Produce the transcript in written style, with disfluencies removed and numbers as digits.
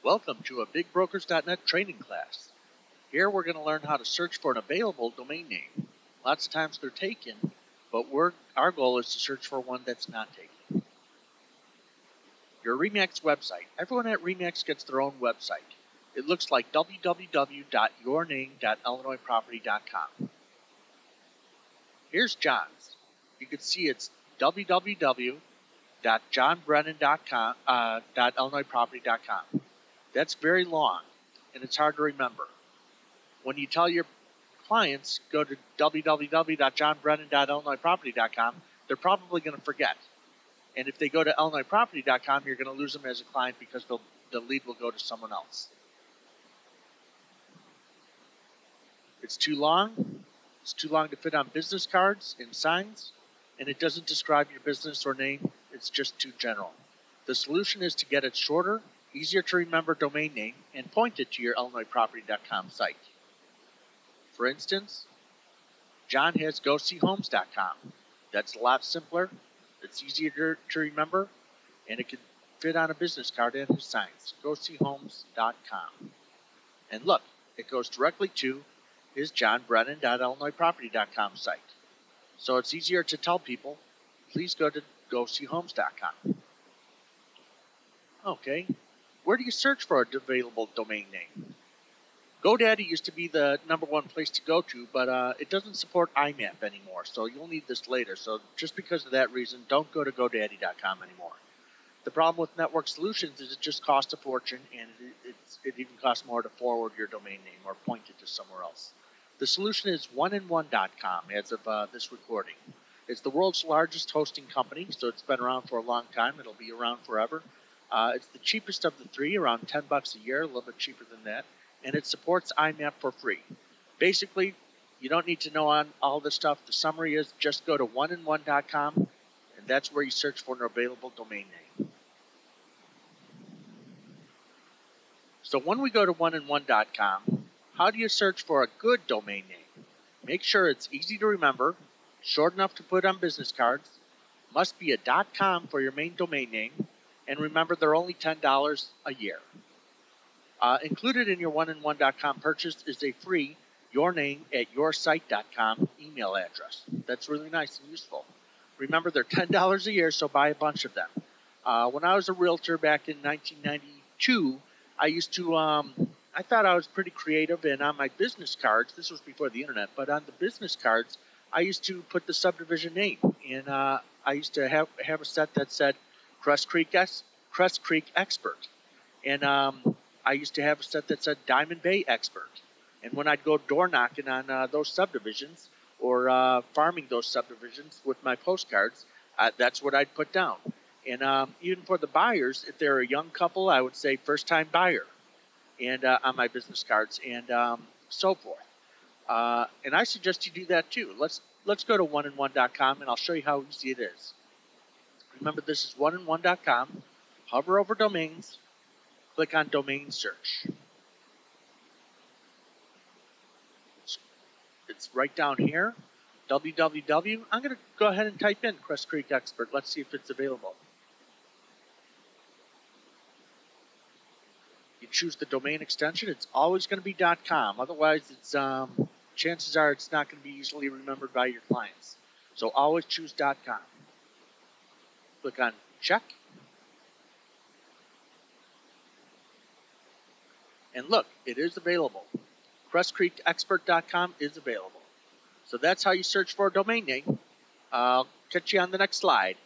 Welcome to a BigBrokers.net training class. Here we're going to learn how to search for an available domain name. Lots of times they're taken, but our goal is to search for one that's not taken. Your RE/MAX website. Everyone at RE/MAX gets their own website. It looks like www.yourname.illinoisproperty.com. Here's John's. You can see it's www.johnbrennan.illinoisproperty.com. That's very long, and it's hard to remember. When you tell your clients go to www.johnbrennan.illinoisproperty.com, they're probably going to forget. And if they go to illinoisproperty.com, you're going to lose them as a client because the lead will go to someone else. It's too long. It's too long to fit on business cards and signs, and it doesn't describe your business or name. It's just too general. The solution is to get it shorter, easier to remember domain name, and point it to your illinoisproperty.com site. For instance, John has GoSeeHomes.com. That's a lot simpler, it's easier to remember, and it can fit on a business card and his signs. GoSeeHomes.com. And look, it goes directly to his johnbrennan.illinoisproperty.com site. So it's easier to tell people, please go to GoSeeHomes.com. Okay. Where do you search for an available domain name? GoDaddy used to be the #1 place to go to, but it doesn't support IMAP anymore, so you'll need this later. So just because of that reason, don't go to GoDaddy.com anymore. The problem with network solutions is it just costs a fortune, and it even costs more to forward your domain name or point it to somewhere else. The solution is oneandone.com as of this recording. It's the world's largest hosting company, so it's been around for a long time. It'll be around forever. It's the cheapest of the three, around $10 a year, a little bit cheaper than that, and it supports IMAP for free. Basically, you don't need to know on all this stuff. The summary is just go to oneandone.com, and that's where you search for an available domain name. So when we go to oneandone.com, how do you search for a good domain name? Make sure it's easy to remember, short enough to put on business cards, must be a .com for your main domain name, and remember they're only $10 a year. Included in your oneandone.com purchase is a free yourname@yoursite.com email address. That's really nice and useful. Remember, they're $10 a year, so buy a bunch of them. When I was a realtor back in 1992, I used to, I thought I was pretty creative, and on my business cards, this was before the internet, but on the business cards, I used to put the subdivision name, and I used to have a set that said Crest Creek Expert, and I used to have a set that said Diamond Bay Expert. And when I'd go door knocking on those subdivisions or farming those subdivisions with my postcards, that's what I'd put down. And even for the buyers, if they're a young couple, I would say first-time buyer, and on my business cards, and so forth. And I suggest you do that too. Let's go to oneandone.com, and I'll show you how easy it is. Remember, this is oneandone.com. Hover over domains. Click on domain search. It's right down here. www. I'm going to go ahead and type in Crest Creek Expert. Let's see if it's available. You choose the domain extension. It's always going to be .com. Otherwise, it's chances are it's not going to be easily remembered by your clients. So always choose .com. Click on check. And look, it is available. CrestCreekExpert.com is available. So that's how you search for a domain name. I'll catch you on the next slide.